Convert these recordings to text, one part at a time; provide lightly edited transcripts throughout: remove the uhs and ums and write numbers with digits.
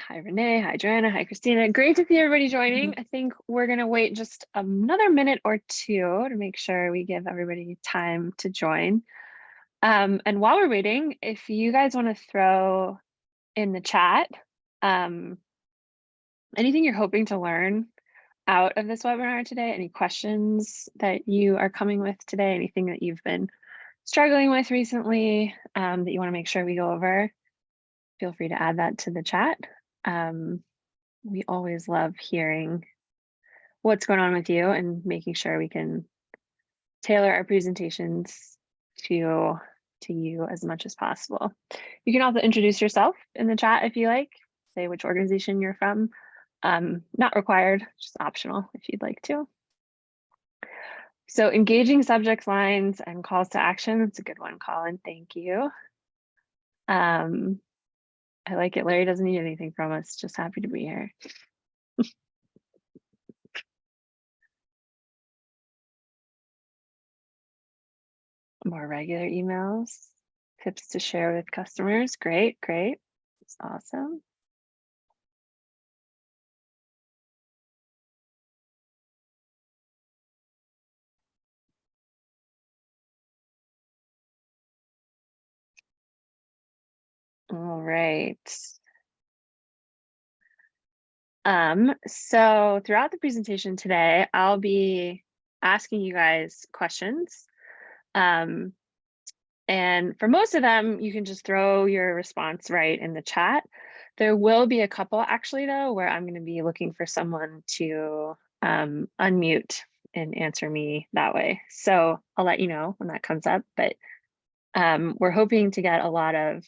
Hi, Renee. Hi, Joanna. Hi, Christina. Great to see everybody joining. I think we're going to wait just another minute or two to make sure we give everybody time to join. And while we're waiting, if you guys want to throw in the chat anything you're hoping to learn out of this webinar today, any questions that you are coming with today, anything that you've been struggling with recently that you want to make sure we go over, feel free to add that to the chat. We always love hearing what's going on with you and making sure we can tailor our presentations to you as much as possible. You can also introduce yourself in the chat if you like, say which organization you're from. Not required, just optional if you'd like to. So engaging subject lines and calls to action, that's a good one, Colin, thank you. I like it, Larry doesn't need anything from us, just happy to be here. More regular emails, tips to share with customers. Great, great. That's awesome. All right. So throughout the presentation today, I'll be asking you guys questions. And for most of them, you can just throw your response right in the chat. There will be a couple actually though, where I'm going to be looking for someone to unmute and answer me that way. So I'll let you know when that comes up, but we're hoping to get a lot of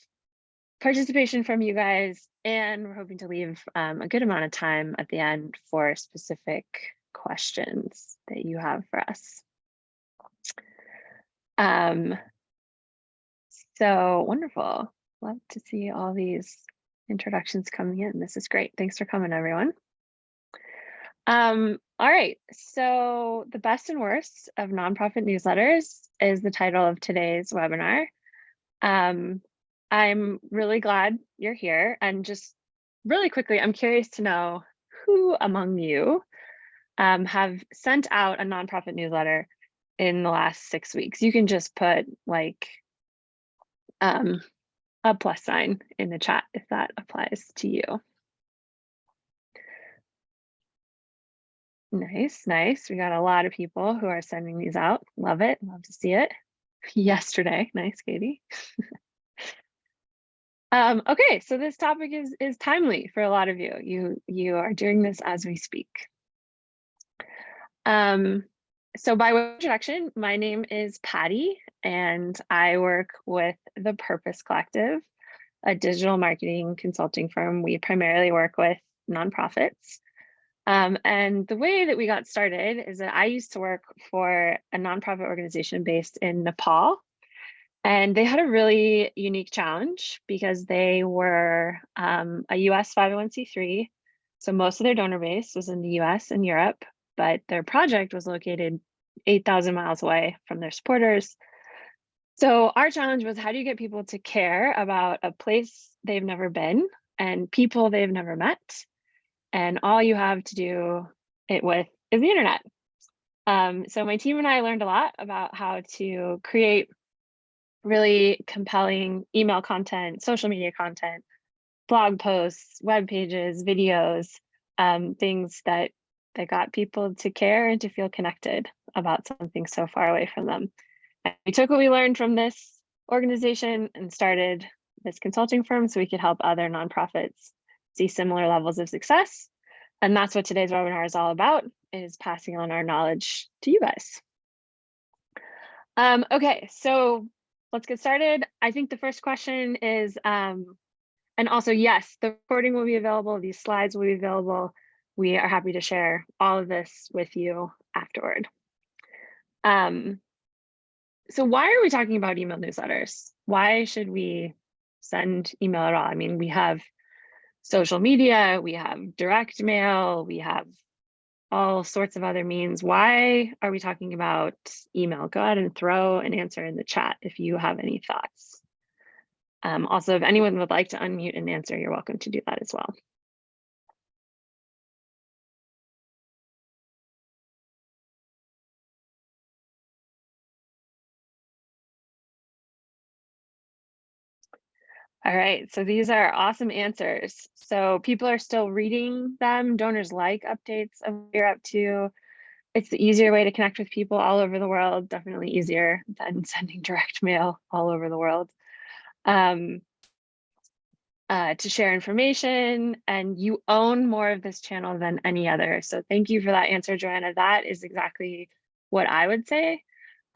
participation from you guys, and we're hoping to leave a good amount of time at the end for specific questions that you have for us. So wonderful. Love to see all these introductions coming in. This is great. Thanks for coming, everyone. All right, so the best and worst of nonprofit newsletters is the title of today's webinar. I'm really glad you're here, and just really quickly, I'm curious to know who among you have sent out a nonprofit newsletter in the last 6 weeks. You can just put like a plus sign in the chat if that applies to you. Nice, nice. We got a lot of people who are sending these out. Love it. Love to see it. Yesterday. Nice, Katie. Okay, so this topic is timely for a lot of you. You are doing this as we speak. So by way of introduction, my name is Patty, and I work with The Purpose Collective, a digital marketing consulting firm. We primarily work with nonprofits. And the way that we got started is that I used to work for a nonprofit organization based in Nepal. And they had a really unique challenge because they were a US 501c3. So most of their donor base was in the US and Europe, but their project was located 8,000 miles away from their supporters. So our challenge was, how do you get people to care about a place they've never been and people they've never met? And all you have to do it with is the internet. So my team and I learned a lot about how to create really compelling email content, social media content, blog posts, web pages, videos, things that got people to care and to feel connected about something so far away from them. And we took what we learned from this organization and started this consulting firm so we could help other nonprofits see similar levels of success. And that's what today's webinar is all about, is passing on our knowledge to you guys. Okay, so let's get started. I think the first question is, and also, yes, the recording will be available. These slides will be available. We are happy to share all of this with you afterward. So why are we talking about email newsletters? Why should we send email at all? I mean, we have social media, we have direct mail, we have all sorts of other means. Why are we talking about email? Go ahead and throw an answer in the chat if you have any thoughts. Also, if anyone would like to unmute and answer, you're welcome to do that as well. All right, so these are awesome answers. So people are still reading them. Donors like updates of what you're up to. It's the easier way to connect with people all over the world, definitely easier than sending direct mail all over the world. To share information, and you own more of this channel than any other. So thank you for that answer, Joanna. That is exactly what I would say.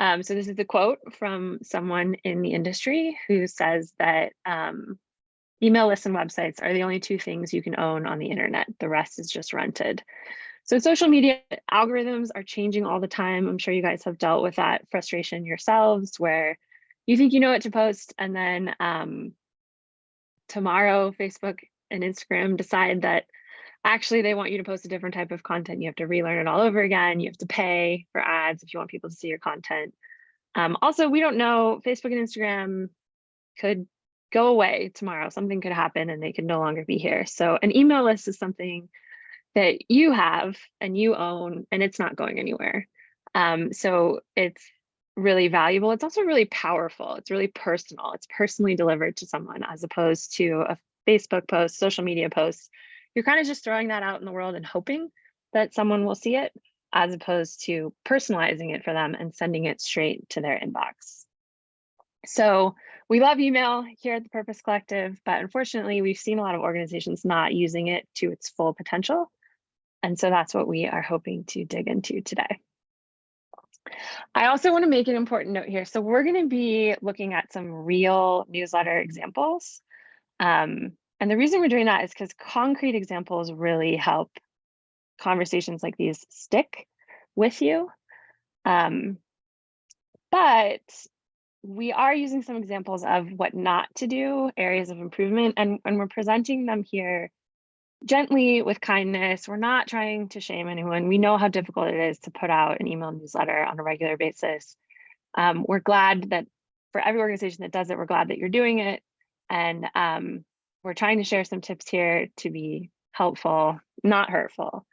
So this is a quote from someone in the industry who says that email lists and websites are the only two things you can own on the internet. The rest is just rented. So social media algorithms are changing all the time. I'm sure you guys have dealt with that frustration yourselves, where you think you know what to post, and then tomorrow Facebook and Instagram decide that actually they want you to post a different type of content. You have to relearn it all over again. You have to pay for ads if you want people to see your content. Also, we don't know, Facebook and Instagram could go away tomorrow. Something could happen and they could no longer be here. So an email list is something that you have and you own, and it's not going anywhere. So it's really valuable. It's also really powerful. It's really personal. It's personally delivered to someone, as opposed to a Facebook post, social media post. You're kind of just throwing that out in the world and hoping that someone will see it, as opposed to personalizing it for them and sending it straight to their inbox. So we love email here at the Purpose Collective, but unfortunately, we've seen a lot of organizations not using it to its full potential. And so that's what we are hoping to dig into today. I also want to make an important note here. So we're going to be looking at some real newsletter examples. And the reason we're doing that is because concrete examples really help conversations like these stick with you. But we are using some examples of what not to do, areas of improvement, and we're presenting them here gently, with kindness. We're not trying to shame anyone. We know how difficult it is to put out an email newsletter on a regular basis. We're glad that for every organization that does it, we're glad that you're doing it. And we're trying to share some tips here to be helpful, not hurtful.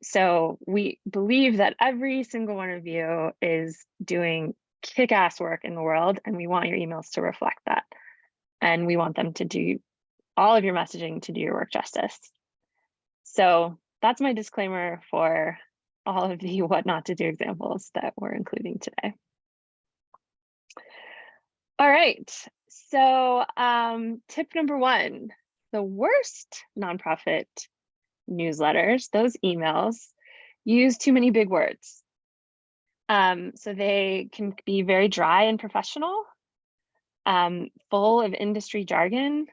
So we believe that every single one of you is doing kick-ass work in the world, and we want your emails to reflect that. And we want them to do all of your messaging to do your work justice. So that's my disclaimer for all of the what not to do examples that we're including today. All right, so tip number one, the worst nonprofit newsletters, those emails, use too many big words. So they can be very dry and professional, full of industry jargon,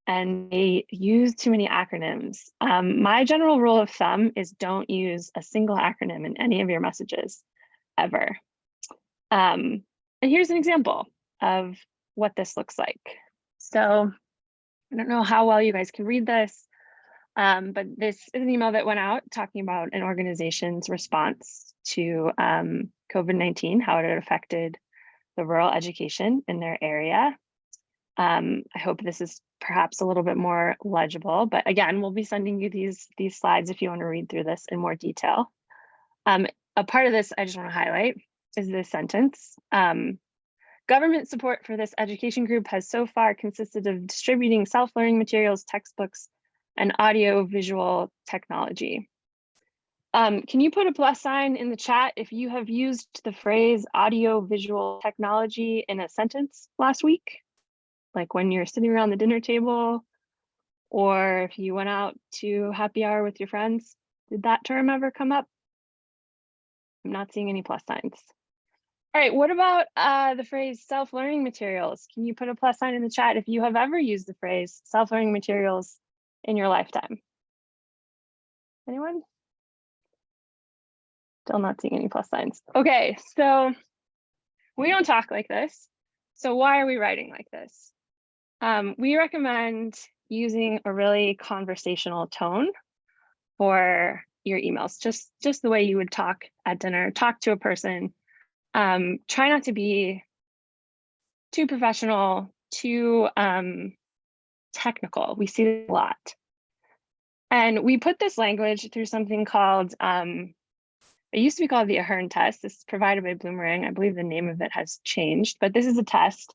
and they use too many acronyms. My general rule of thumb is don't use a single acronym in any of your messages, ever. And here's an example of what this looks like. So I don't know how well you guys can read this, but this is an email that went out talking about an organization's response to COVID-19, how it had affected the rural education in their area. I hope this is perhaps a little bit more legible, but again, we'll be sending you these slides if you want to read through this in more detail. A part of this I just want to highlight is this sentence. Government support for this education group has so far consisted of distributing self-learning materials, textbooks, and audio-visual technology. Can you put a plus sign in the chat if you have used the phrase audio-visual technology in a sentence last week? Like when you're sitting around the dinner table, or if you went out to happy hour with your friends, did that term ever come up? I'm not seeing any plus signs. All right, what about the phrase self-learning materials? Can you put a plus sign in the chat if you have ever used the phrase self-learning materials in your lifetime? Anyone? Still not seeing any plus signs. Okay, so we don't talk like this. So why are we writing like this? We recommend using a really conversational tone for your emails, just the way you would talk at dinner, talk to a person. Try not to be too professional, too technical. We see it a lot. And we put this language through something called, it used to be called the Ahern test. This is provided by Bloomerang. I believe the name of it has changed, but this is a test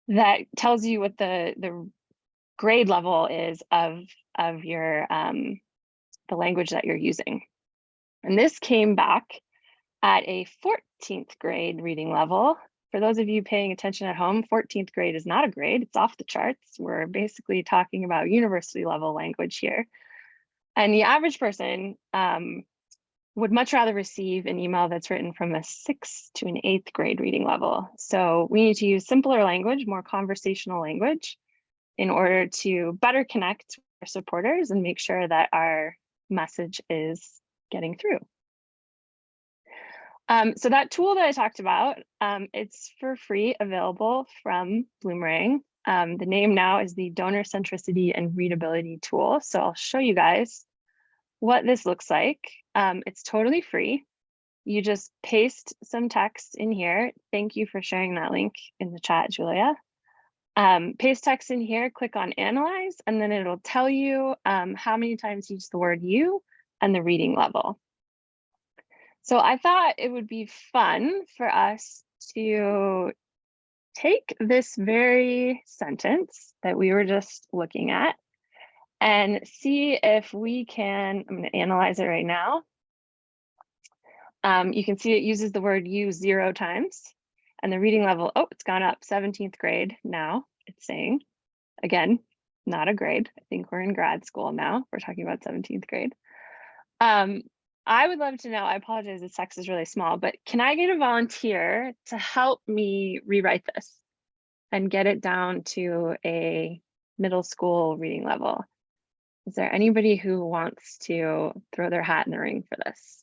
that tells you what the grade level is of your the language that you're using. And this came back at a 14th grade reading level. For those of you paying attention at home, 14th grade is not a grade, it's off the charts. We're basically talking about university level language here. And the average person would much rather receive an email that's written from a 6th to an 8th grade reading level. So we need to use simpler language, more conversational language, in order to better connect with our supporters and make sure that our message is getting through. So that tool that I talked about, it's for free, available from Bloomerang. The name now is the Donor Centricity and Readability Tool. So I'll show you guys what this looks like. It's totally free. You just paste some text in here. Thank you for sharing that link in the chat, Julia. Paste text in here, click on Analyze, and then it'll tell you how many times you use the word you and the reading level. So I thought it would be fun for us to take this very sentence that we were just looking at and see if we can, I'm going to analyze it right now. You can see it uses the word you 0 times, and the reading level, oh, it's gone up, 17th grade now, it's saying. Again, not a grade. I think we're in grad school now. We're talking about 17th grade. I would love to know, I apologize, the text is really small, but can I get a volunteer to help me rewrite this and get it down to a middle school reading level? Is there anybody who wants to throw their hat in the ring for this?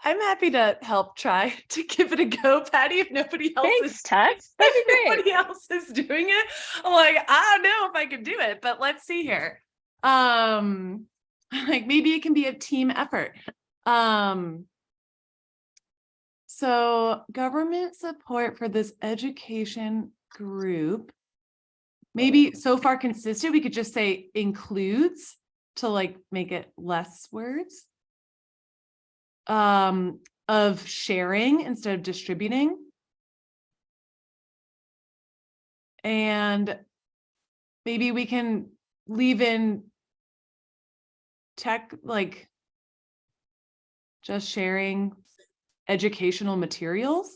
I'm happy to help try to give it a go, Patty, if nobody else Thanks, Tess. That'd be great. Nobody else is doing it. I'm like, I don't know if I can do it, but let's see here. Like maybe it can be a team effort. So government support for this education group, maybe so far consistent, we could just say includes to like make it less words. Of sharing instead of distributing. And maybe we can leave in tech, like just sharing educational materials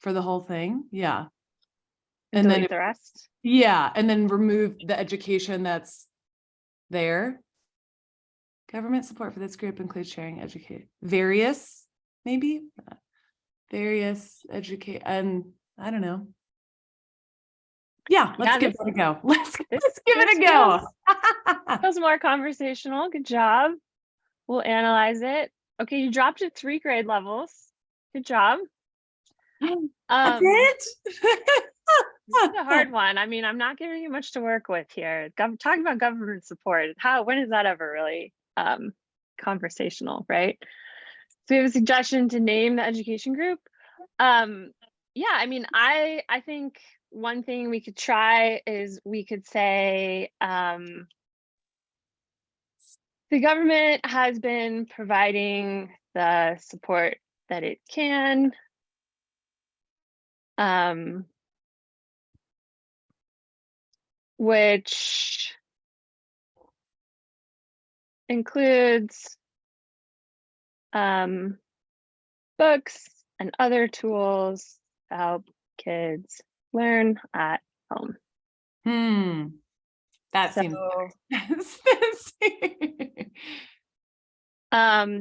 for the whole thing. Yeah. And then the rest. Yeah. And then remove the education that's there. Government support for this group includes sharing various, maybe various educate, and I don't know. Yeah, let's give it a go. Let's give it a go. Feels more conversational. Good job. We'll analyze it. Okay, you dropped it 3 grade levels. Good job. That's it. This is a hard one. I mean, I'm not giving you much to work with here. Talking about government support, when is that ever really conversational, right? So we have a suggestion to name the education group. Yeah, I mean, I think one thing we could try is we could say the government has been providing the support that it can. Which includes books and other tools to help kids learn at home. That seems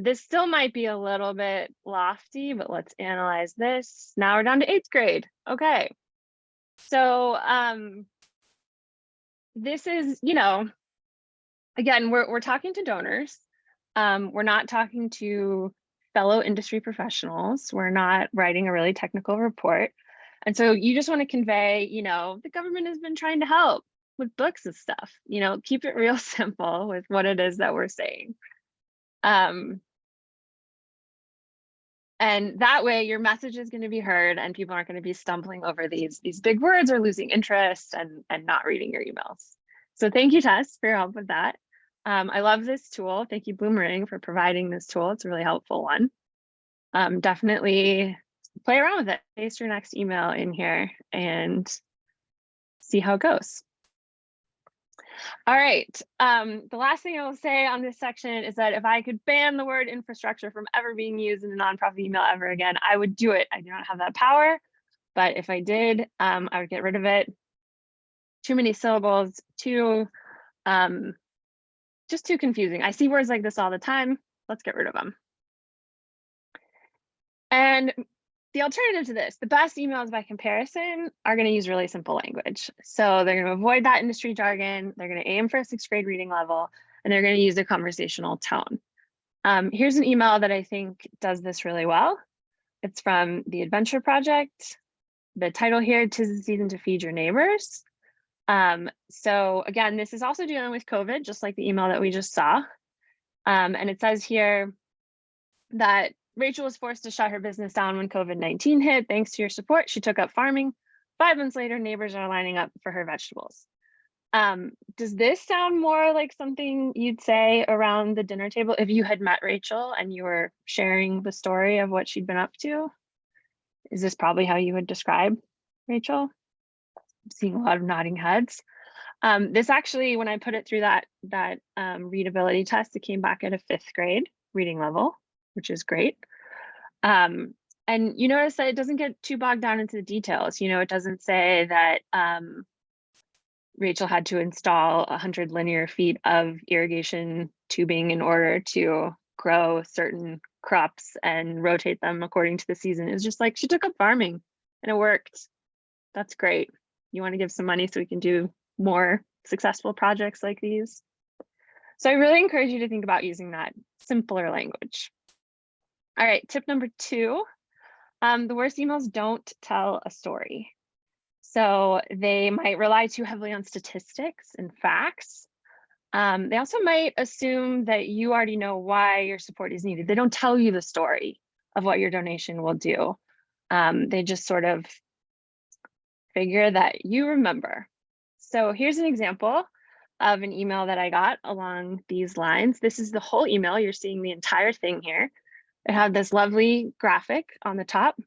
this still might be a little bit lofty, but let's analyze this. Now we're down to 8th grade. Okay. So this is, you know, again, we're talking to donors. We're not talking to fellow industry professionals. We're not writing a really technical report. And so you just want to convey, you know, the government has been trying to help with books and stuff, you know, keep it real simple with what it is that we're saying. And that way your message is going to be heard and people aren't going to be stumbling over these big words or losing interest and not reading your emails. So thank you, Tess, for your help with that. I love this tool. Thank you, Boomerang, for providing this tool. It's a really helpful one. Definitely play around with it. Paste your next email in here and see how it goes. All right. The last thing I will say on this section is that if I could ban the word infrastructure from ever being used in a nonprofit email ever again, I would do it. I do not have that power, but if I did, I would get rid of it. Too many syllables, just too confusing. I see words like this all the time. Let's get rid of them. And the alternative to this, the best emails by comparison are going to use really simple language. So they're going to avoid that industry jargon. They're going to aim for a 6th grade reading level, and they're going to use a conversational tone. Here's an email that I think does this really well. It's from the Adventure Project. The title here, "'Tis the Season to Feed Your Neighbors." So again, this is also dealing with COVID, just like the email that we just saw. And it says here that Rachel was forced to shut her business down when COVID-19 hit. Thanks to your support, she took up farming. 5 months later, neighbors are lining up for her vegetables. Does this sound more like something you'd say around the dinner table if you had met Rachel and you were sharing the story of what she'd been up to? Is this probably how you would describe Rachel? I'm seeing a lot of nodding heads. This actually, when I put it through that readability test, it came back at a 5th grade reading level, which is great. And you notice that it doesn't get too bogged down into the details. You know, it doesn't say that Rachel had to install 100 linear feet of irrigation tubing in order to grow certain crops and rotate them according to the season. It's just like she took up farming and it worked. That's great. You want to give some money so we can do more successful projects like these. So I really encourage you to think about using that simpler language. All right, tip number 2, the worst emails don't tell a story. So they might rely too heavily on statistics and facts. They also might assume that you already know why your support is needed. They don't tell you the story of what your donation will do. They just sort of figure that you remember. So here's an example of an email that I got along these lines. This is the whole email. You're seeing the entire thing here. It had this lovely graphic on the top.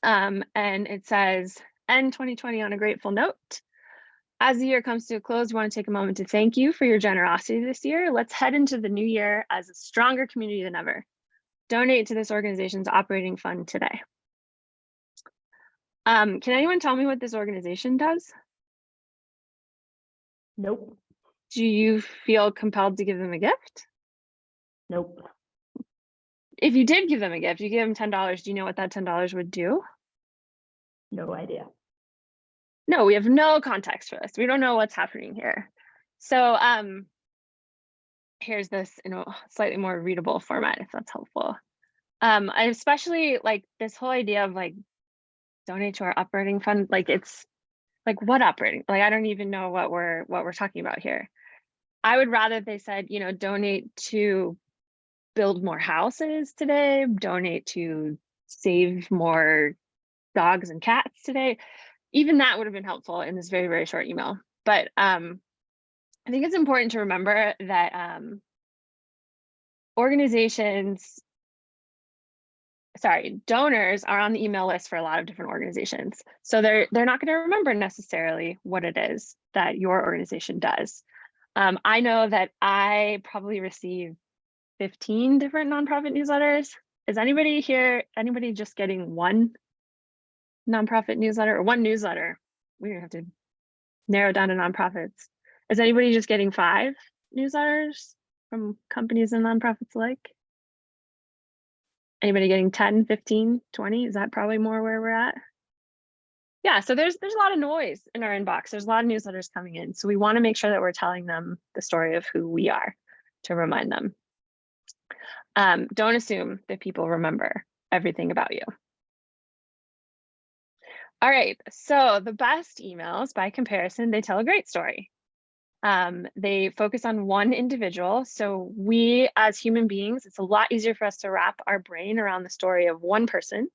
And it says, "End 2020 on a grateful note. As the year comes to a close, we want to take a moment to thank you for your generosity this year. Let's head into the new year as a stronger community than ever. Donate to this organization's operating fund today." Can anyone tell me what this organization does? Nope. Do you feel compelled to give them a gift? Nope. If you did give them a gift, you give them $10, do you know what that $10 would do? No idea. No, we have no context for this. We don't know what's happening here. So here's this in a slightly more readable format, if that's helpful. I especially like this whole idea of like donate to our operating fund. Like it's like what operating? Like I don't even know what we're talking about here. I would rather they said, you know, donate to build more houses today, donate to save more dogs and cats today. Even that would have been helpful in this very, very short email. But I think it's important to remember that donors are on the email list for a lot of different organizations. So they're not going to remember necessarily what it is that your organization does. I know that I probably receive 15 different nonprofit newsletters. Is anybody just getting one nonprofit newsletter or one newsletter? We're gonna have to narrow down to nonprofits. Is anybody just getting 5 newsletters from companies and nonprofits alike? Anybody getting 10, 15, 20? Is that probably more where we're at? Yeah, so there's a lot of noise in our inbox. There's a lot of newsletters coming in. So we want to make sure that we're telling them the story of who we are to remind them. Don't assume that people remember everything about you. All right, so the best emails by comparison, they tell a great story. They focus on one individual. So we as human beings, it's a lot easier for us to wrap our brain around the story of one person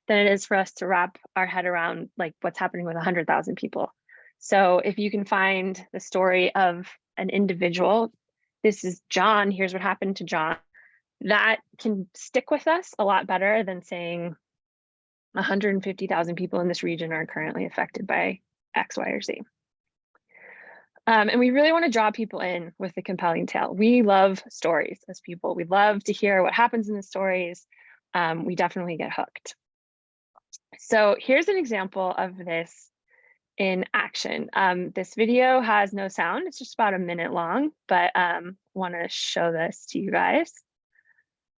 than it is for us to wrap our head around like what's happening with 100,000 people. So if you can find the story of an individual, this is John, here's what happened to John, that can stick with us a lot better than saying 150,000 people in this region are currently affected by X, Y, or Z. And we really want to draw people in with the compelling tale. We love stories as people. We love to hear what happens in the stories. We definitely get hooked. So here's an example of this in action. This video has no sound. It's just about a minute long, but want to show this to you guys.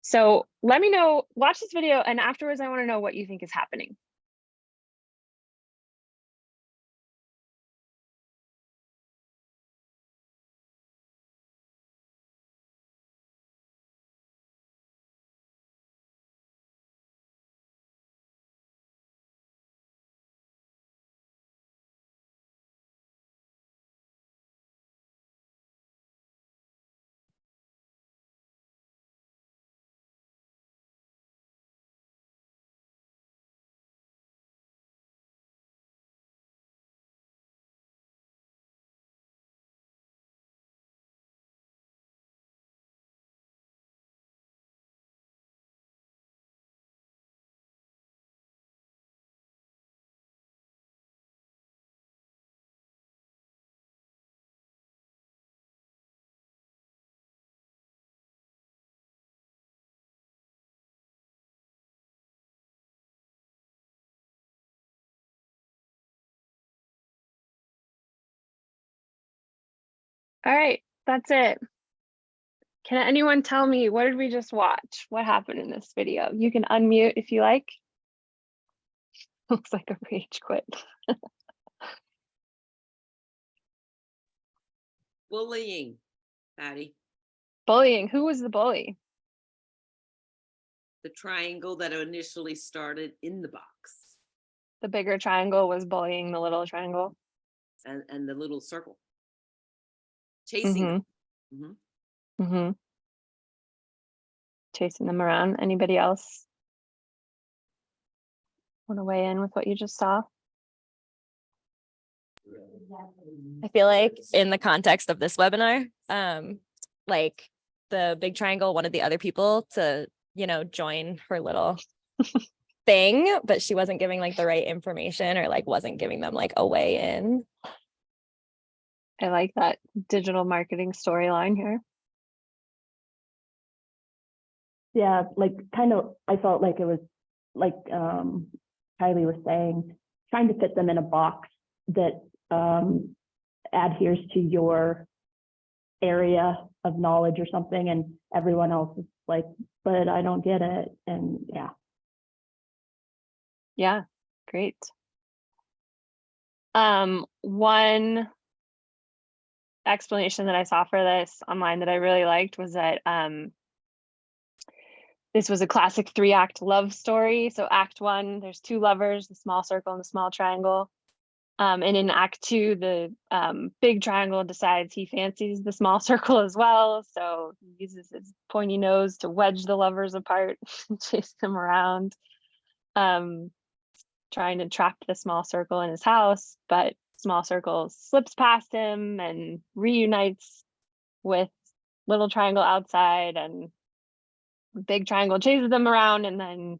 So let me know, watch this video, and afterwards I want to know what you think is happening. All right, that's it. Can anyone tell me, what did we just watch? What happened in this video? You can unmute if you like. Looks like a rage quit. Bullying, Patty. Bullying, who was the bully? The triangle that initially started in the box The bigger triangle was bullying the little triangle. and the little circle. Chasing them. Mm-hmm. Chasing them around. Anybody else want to weigh in with what you just saw? I feel like in the context of this webinar, like the big triangle wanted the other people to, join her little thing, but she wasn't giving like the right information or like wasn't giving them like a way in. I like that digital marketing storyline here. Yeah, like kind of, I felt like it was like Kylie was saying, trying to fit them in a box that adheres to your area of knowledge or something, and everyone else is like, but I don't get it. And yeah. Yeah, great. One explanation that I saw for this online that I really liked was that this was a classic 3-act love story. So act 1, there's 2 lovers, the small circle and the small triangle. And in act 2, the big triangle decides he fancies the small circle as well. So he uses his pointy nose to wedge the lovers apart, chase them around, trying to trap the small circle in his house, but small circle slips past him and reunites with little triangle outside, and big triangle chases them around and then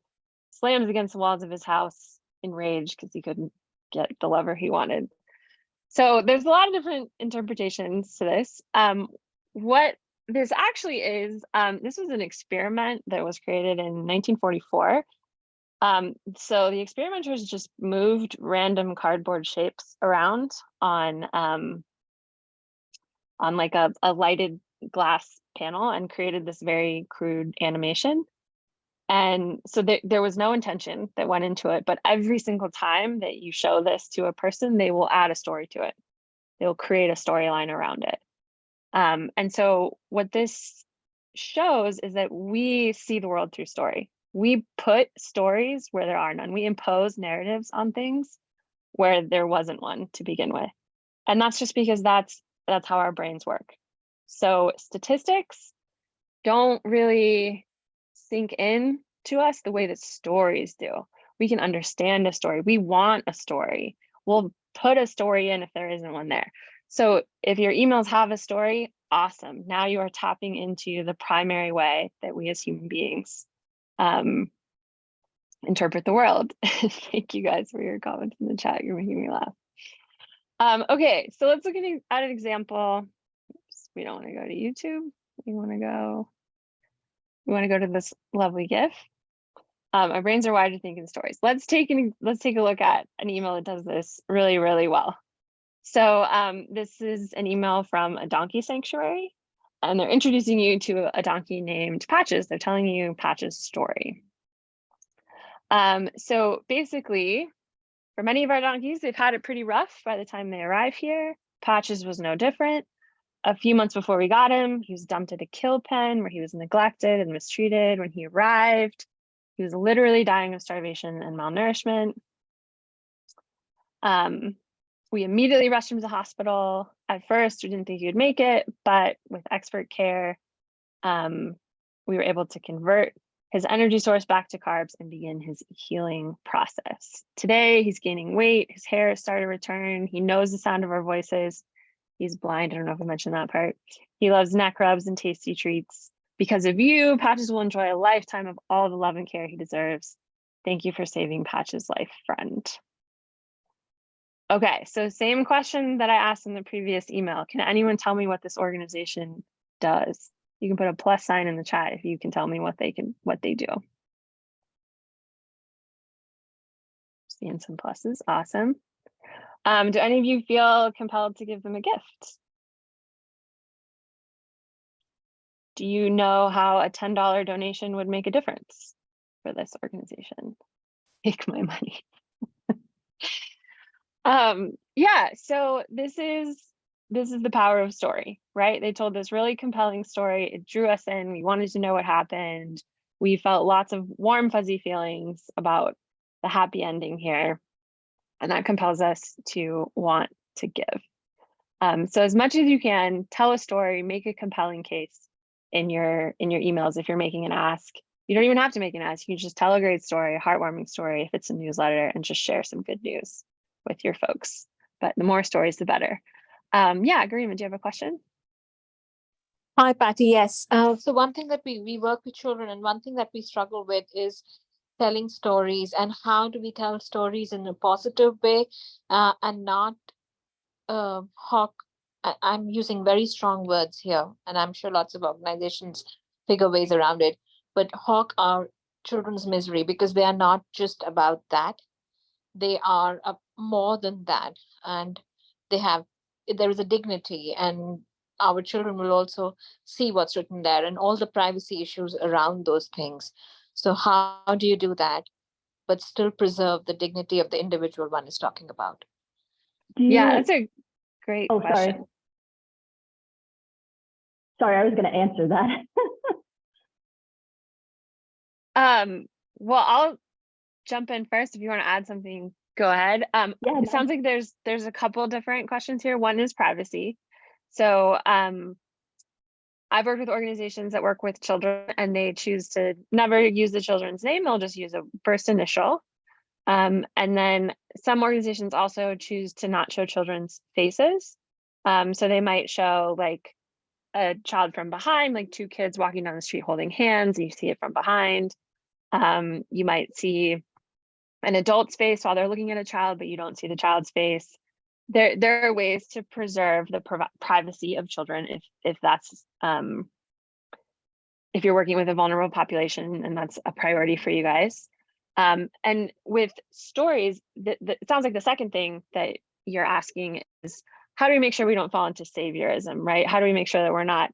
slams against the walls of his house in rage because he couldn't get the lover he wanted. So there's a lot of different interpretations to this. What this actually is, this was an experiment that was created in 1944. So the experimenters just moved random cardboard shapes around on like a lighted glass panel and created this very crude animation. And so there was no intention that went into it, but every single time that you show this to a person, they will add a story to it. They'll create a storyline around it. And so what this shows is that we see the world through story. We put stories where there are none. We impose narratives on things where there wasn't one to begin with. And that's just because that's how our brains work. So statistics don't really sink in to us the way that stories do. We can understand a story. We want a story. We'll put a story in if there isn't one there. So if your emails have a story, awesome. Now you are tapping into the primary way that we as human beings interpret the world. Thank you guys for your comments in the chat. You're making me laugh. Okay, so let's look at an example. Oops, we don't want to go to YouTube. We want to go to this lovely GIF. Our brains are wired to think in stories. Let's take a look at an email that does this really, really well. So this is an email from a donkey sanctuary, and they're introducing you to a donkey named Patches. They're telling you Patches' story. So basically, for many of our donkeys, they've had it pretty rough by the time they arrive here. Patches was no different. A few months before we got him, he was dumped at a kill pen where he was neglected and mistreated. When he arrived, he was literally dying of starvation and malnourishment. We immediately rushed him to the hospital. At first, we didn't think he would make it, but with expert care, we were able to convert his energy source back to carbs and begin his healing process. Today, he's gaining weight. His hair has started to return. He knows the sound of our voices. He's blind. I don't know if I mentioned that part. He loves neck rubs and tasty treats. Because of you, Patches will enjoy a lifetime of all the love and care he deserves. Thank you for saving Patches' life, friend. Okay, so same question that I asked in the previous email. Can anyone tell me what this organization does? You can put a plus sign in the chat if you can tell me what they do. Seeing some pluses, awesome. Do any of you feel compelled to give them a gift? Do you know how a $10 donation would make a difference for this organization? Take my money. Yeah, so this is the power of story, right? They told this really compelling story. It drew us in. We wanted to know what happened. We felt lots of warm, fuzzy feelings about the happy ending here. And that compels us to want to give. So as much as you can, tell a story, make a compelling case in your emails. If you're making an ask, you don't even have to make an ask. You can just tell a great story, a heartwarming story, if it's a newsletter, and just share some good news with your folks. But the more stories, the better. Yeah, Garima, do you have a question? Hi, Patty. Yes. So one thing that we work with children, and one thing that we struggle with is telling stories, and how do we tell stories in a positive way and not hawk. I'm using very strong words here, and I'm sure lots of organizations figure ways around it, but hawk our children's misery, because they are not just about that. They are more than that, and there is a dignity, and our children will also see what's written there and all the privacy issues around those things. So how do you do that but still preserve the dignity of the individual one is talking about? Yeah, that's a great Oh, question. Sorry, I was going to answer that. Well, I'll jump in first. If you want to add something, go ahead. Yeah, It sounds like there's a couple different questions here. One is privacy. So I've worked with organizations that work with children, and they choose to never use the children's name. They'll just use a first initial. And then some organizations also choose to not show children's faces. So they might show like a child from behind, like two kids walking down the street holding hands, and you see it from behind. You might see an adult's face while they're looking at a child, but you don't see the child's face. There are ways to preserve the privacy of children if that's if you're working with a vulnerable population and that's a priority for you guys. And with stories, it sounds like the second thing that you're asking is, how do we make sure we don't fall into saviorism, right? How do we make sure that we're not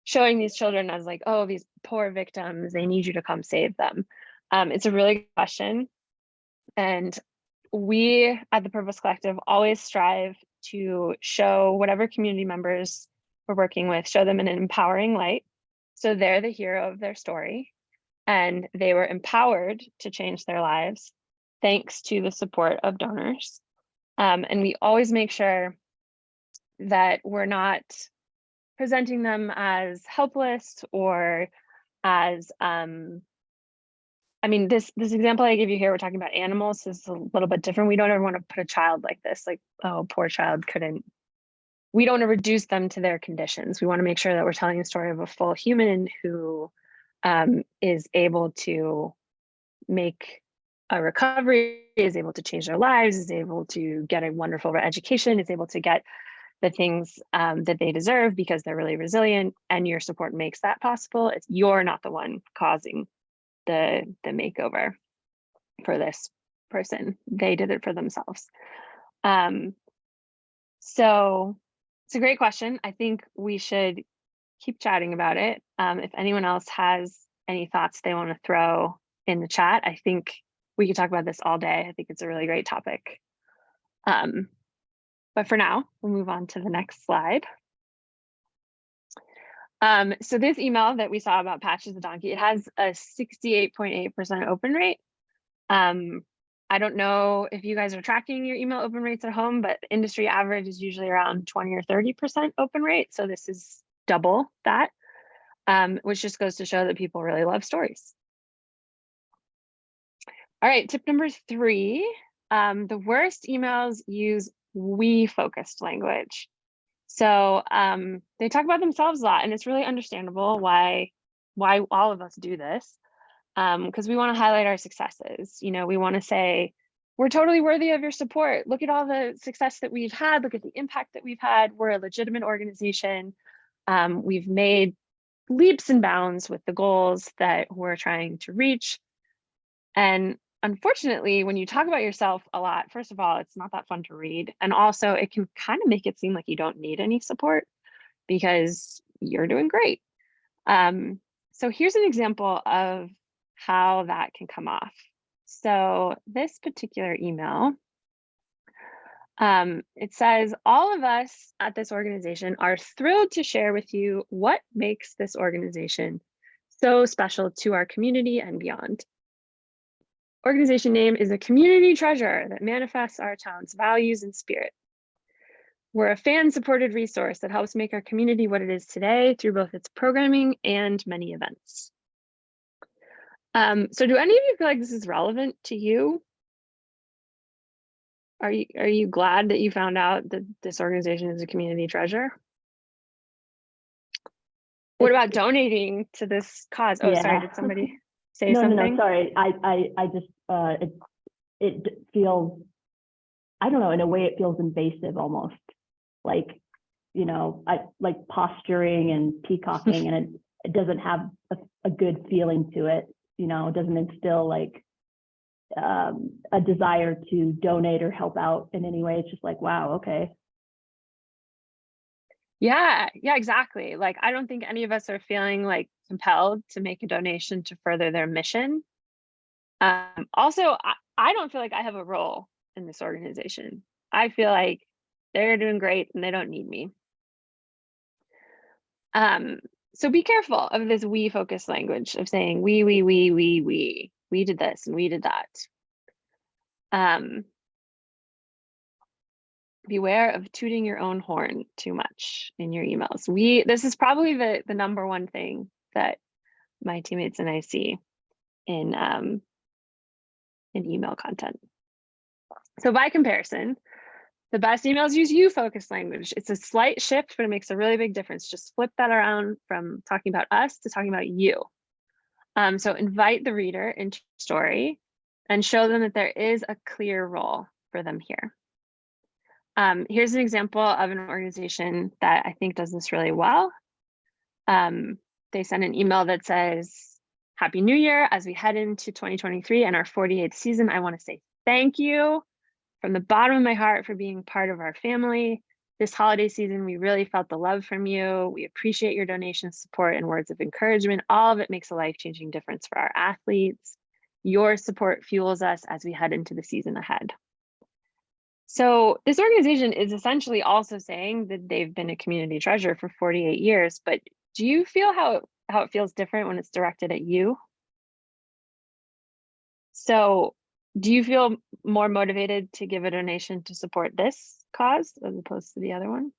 showing these children as like, oh, these poor victims, they need you to come save them? It's a really good question. And we at the Purpose Collective always strive to show whatever community members we're working with, show them in an empowering light. So they're the hero of their story, and they were empowered to change their lives thanks to the support of donors. And we always make sure that we're not presenting them as helpless or as I mean, this example I give you here, we're talking about animals, this is a little bit different. We don't ever want to put a child like this, like, oh, poor child couldn't. We don't want to reduce them to their conditions. We want to make sure that we're telling the story of a full human who is able to make a recovery, is able to change their lives, is able to get a wonderful education, is able to get the things that they deserve because they're really resilient, and your support makes that possible. You're not the one causing the makeover for this person. They did it for themselves. So it's a great question. I think we should keep chatting about it. If anyone else has any thoughts they want to throw in the chat, I think we could talk about this all day. I think it's a really great topic. But for now, we'll move on to the next slide. So this email that we saw about Patches the Donkey, it has a 68.8% open rate. I don't know if you guys are tracking your email open rates at home, but industry average is usually around 20 or 30% open rate. So this is double that, which just goes to show that people really love stories. All right, tip number 3, the worst emails use we-focused language. So they talk about themselves a lot, and it's really understandable why all of us do this, because we want to highlight our successes. You know, we want to say, we're totally worthy of your support. Look at all the success that we've had. Look at the impact that we've had. We're a legitimate organization. We've made leaps and bounds with the goals that we're trying to reach. And unfortunately, when you talk about yourself a lot, first of all, it's not that fun to read. And also it can kind of make it seem like you don't need any support because you're doing great. So here's an example of how that can come off. So this particular email, it says, all of us at this organization are thrilled to share with you what makes this organization so special to our community and beyond. Organization name is a community treasure that manifests our town's values and spirit. We're a fan-supported resource that helps make our community what it is today through both its programming and many events. So do any of you feel like this is relevant to you? Are you glad that you found out that this organization is a community treasure? What about donating to this cause? Oh, sorry, Yeah. did somebody say No, something? sorry. I just, it feels, I don't know, in a way it feels invasive almost. Like, you know, like posturing and peacocking, and it doesn't have a good feeling to it. You know, it doesn't instill like a desire to donate or help out in any way. It's just like, wow, okay. Yeah, exactly. Like, I don't think any of us are feeling like compelled to make a donation to further their mission. Also, I don't feel like I have a role in this organization. I feel like they're doing great and they don't need me. So be careful of this we focused language of saying we did this and we did that. Beware of tooting your own horn too much in your emails. This is probably the number one thing that my teammates and I see in email content. So by comparison, the best emails use you focused language. It's a slight shift, but it makes a really big difference. Just flip that around from talking about us to talking about you. So invite the reader into your story and show them that there is a clear role for them here. Here's an example of an organization that I think does this really well. They send an email that says, Happy New Year. As we head into 2023 and our 48th season, I want to say thank you from the bottom of my heart for being part of our family. This holiday season, we really felt the love from you. We appreciate your donations, support, and words of encouragement. All of it makes a life-changing difference for our athletes. Your support fuels us as we head into the season ahead. So this organization is essentially also saying that they've been a community treasure for 48 years, but do you feel how it feels different when it's directed at you? So do you feel more motivated to give a donation to support this cause as opposed to the other one?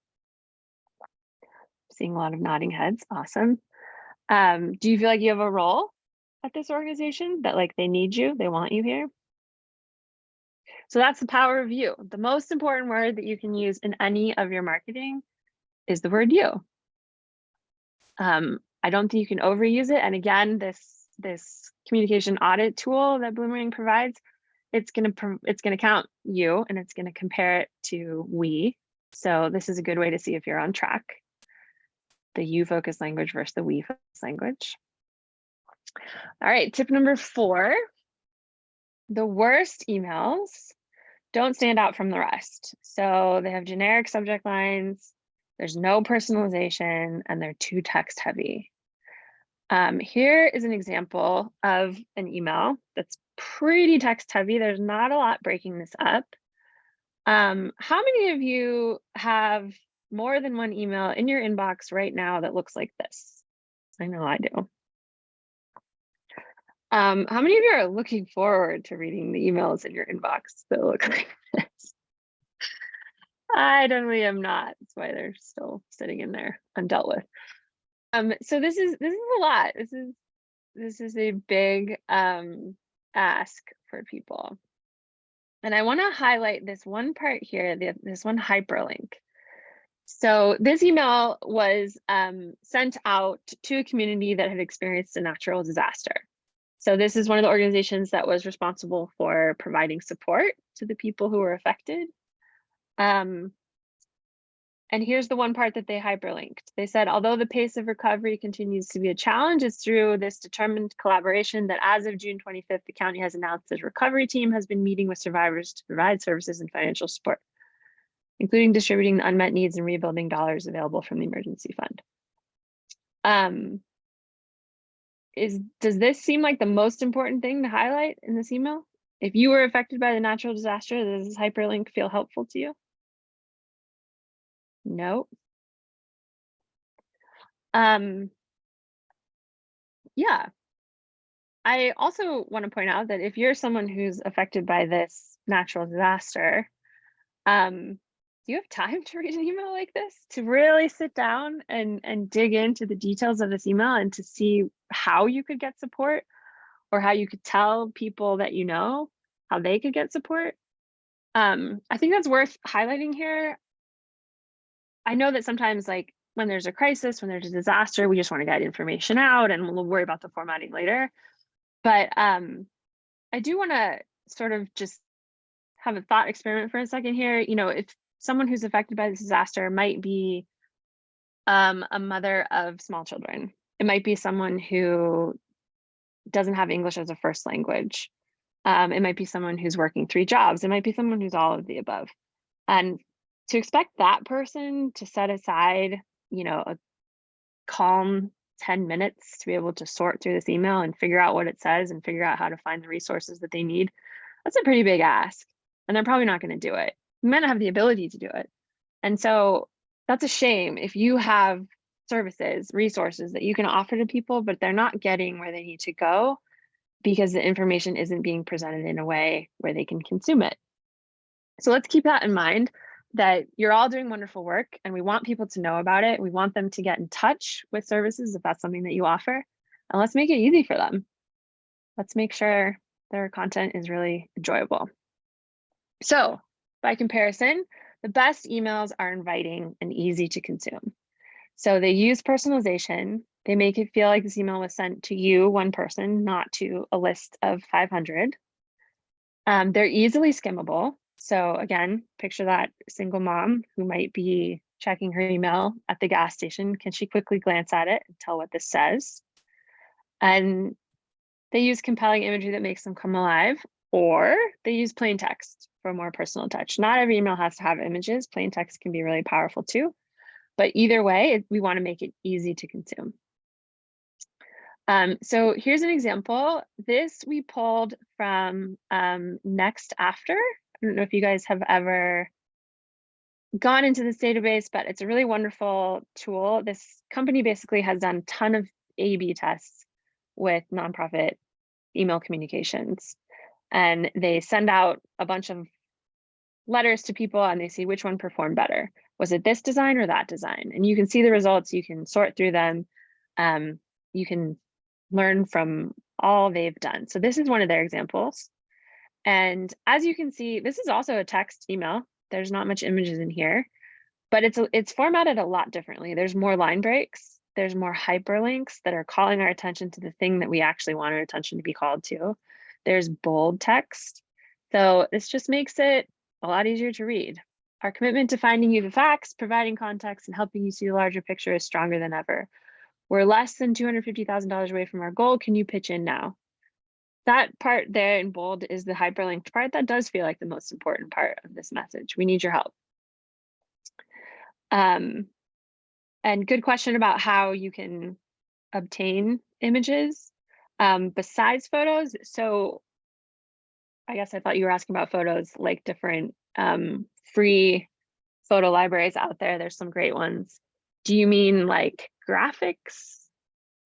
Seeing a lot of nodding heads, awesome. Do you feel like you have a role at this organization, that like they need you, they want you here. So that's the power of you. The most important word that you can use in any of your marketing is the word you. I don't think you can overuse it. And again, this communication audit tool that Bloomerang provides, it's gonna count you and it's gonna compare it to we. So this is a good way to see if you're on track. The you focused language versus the we focused language. All right, tip number 4. The worst emails don't stand out from the rest. So they have generic subject lines, there's no personalization, and they're too text heavy. Here is an example of an email that's pretty text heavy. There's not a lot breaking this up. How many of you have more than one email in your inbox right now that looks like this? I know I do. How many of you are looking forward to reading the emails in your inbox that look like this? I definitely am not. That's why they're still sitting in there undealt with. So this is a lot. This is a big ask for people. And I want to highlight this one part here, this one hyperlink. So this email was sent out to a community that had experienced a natural disaster. So this is one of the organizations that was responsible for providing support to the people who were affected. And here's the one part that they hyperlinked. They said, although the pace of recovery continues to be a challenge, it's through this determined collaboration that as of June 25th, the county has announced the recovery team has been meeting with survivors to provide services and financial support, including distributing the unmet needs and rebuilding dollars available from the emergency fund. Does this seem like the most important thing to highlight in this email? If you were affected by the natural disaster, does this hyperlink feel helpful to you? No. Yeah. I also want to point out that if you're someone who's affected by this natural disaster, do you have time to read an email like this? To really sit down and dig into the details of this email and to see how you could get support, or how you could tell people that you know how they could get support? I think that's worth highlighting here. I know that sometimes, like when there's a crisis, when there's a disaster, we just want to get information out and we'll worry about the formatting later. But I do want to sort of just have a thought experiment for a second here. You know, if someone who's affected by this disaster might be a mother of small children, it might be someone who doesn't have English as a first language. It might be someone who's working 3 jobs. It might be someone who's all of the above. And to expect that person to set aside, you know, a calm 10 minutes to be able to sort through this email and figure out what it says and figure out how to find the resources that they need, that's a pretty big ask. And they're probably not going to do it. You might not have the ability to do it. And so that's a shame if you have services, resources that you can offer to people, but they're not getting where they need to go because the information isn't being presented in a way where they can consume it. So let's keep that in mind, that you're all doing wonderful work and we want people to know about it. We want them to get in touch with services if that's something that you offer. And let's make it easy for them. Let's make sure their content is really enjoyable. So by comparison, the best emails are inviting and easy to consume. So they use personalization. They make it feel like this email was sent to you, one person, not to a list of 500. They're easily skimmable. So again, picture that single mom who might be checking her email at the gas station. Can she quickly glance at it and tell what this says? And they use compelling imagery that makes them come alive, or they use plain text for a more personal touch. Not every email has to have images. Plain text can be really powerful too. But either way, we want to make it easy to consume. So here's an example. This we pulled from Next After. I don't know if you guys have ever gone into this database, but it's a really wonderful tool. This company basically has done a ton of A/B tests with nonprofit email communications. And they send out a bunch of letters to people and they see which one performed better. Was it this design or that design? And you can see the results, you can sort through them. You can learn from all they've done. So this is one of their examples. And as you can see, this is also a text email. There's not much images in here, but it's formatted a lot differently. There's more line breaks. There's more hyperlinks that are calling our attention to the thing that we actually want our attention to be called to. There's bold text. So this just makes it a lot easier to read. Our commitment to finding you the facts, providing context, and helping you see the larger picture is stronger than ever. We're less than $250,000 away from our goal. Can you pitch in now? That part there in bold is the hyperlinked part. That does feel like the most important part of this message. We need your help. And good question about how you can obtain images besides photos. So I guess I thought you were asking about photos, like different free photo libraries out there. There's some great ones. Do you mean like graphics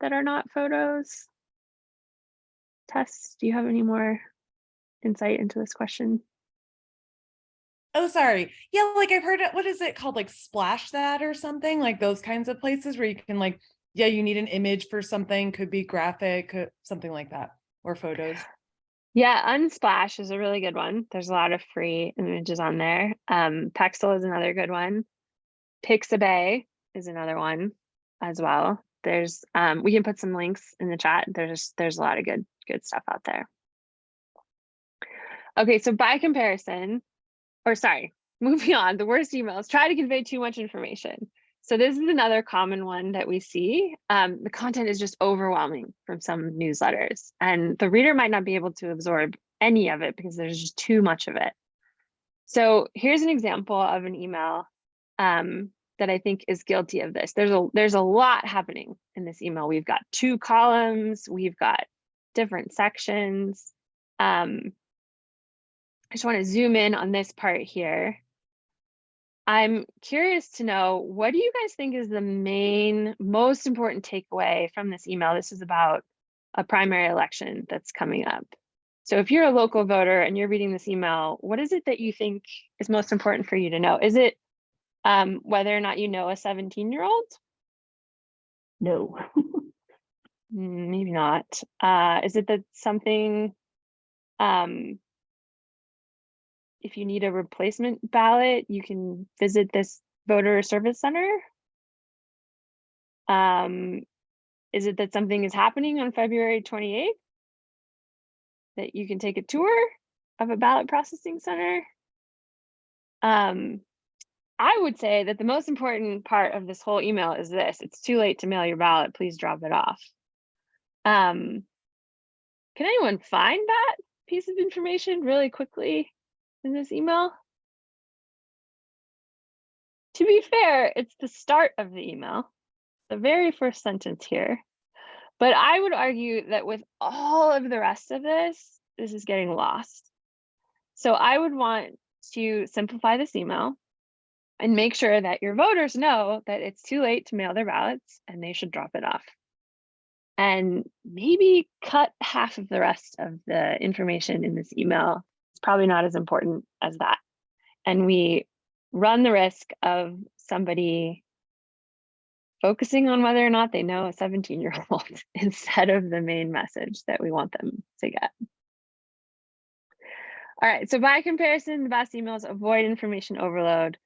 that are not photos? Tess, do you have any more insight into this question? Oh, sorry. Yeah, like I've heard it, what is it called? Like Splash That or something, like those kinds of places where you can like, yeah, you need an image for something, could be graphic, something like that, or photos. Yeah, Unsplash is a really good one. There's a lot of free images on there. Pexel is another good one. Pixabay is another one as well. There's we can put some links in the chat. There's a lot of good stuff out there. Okay, so by comparison, or sorry, moving on, the worst emails try to convey too much information. So this is another common one that we see. The content is just overwhelming from some newsletters, and the reader might not be able to absorb any of it because there's just too much of it. So here's an example of an email that I think is guilty of this. There's a lot happening in this email. We've got 2 columns, we've got different sections. I just want to zoom in on this part here. I'm curious to know, what do you guys think is the most important takeaway from this email? This is about a primary election that's coming up. So if you're a local voter and you're reading this email, what is it that you think is most important for you to know? Is it whether or not you know a 17-year-old? No. Maybe not. Is it that something, if you need a replacement ballot, you can visit this voter service center? Is it that something is happening on February 28th? That you can take a tour of a ballot processing center? I would say that the most important part of this whole email is this: it's too late to mail your ballot, please drop it off. Can anyone find that piece of information really quickly in this email? To be fair, it's the start of the email, the very first sentence here. But I would argue that with all of the rest of this is getting lost. So I would want to simplify this email and make sure that your voters know that it's too late to mail their ballots and they should drop it off. And maybe cut half of the rest of the information in this email. It's probably not as important as that. And we run the risk of somebody focusing on whether or not they know a 17-year-old instead of the main message that we want them to get. All right, so by comparison, the best emails avoid information overload.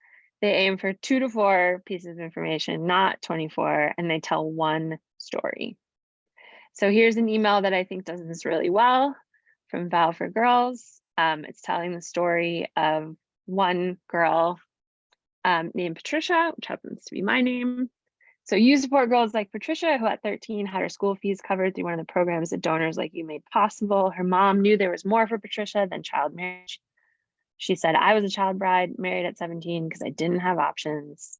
They aim for 2 to 4 pieces of information, not 24, and they tell one story. So here's an email that I think does this really well from Val for Girls. It's telling the story of one girl named Patricia, which happens to be my name. So you support girls like Patricia, who at 13 had her school fees covered through one of the programs that Donors Like You made possible. Her mom knew there was more for Patricia than child marriage. She said, I was a child bride, married at 17 because I didn't have options.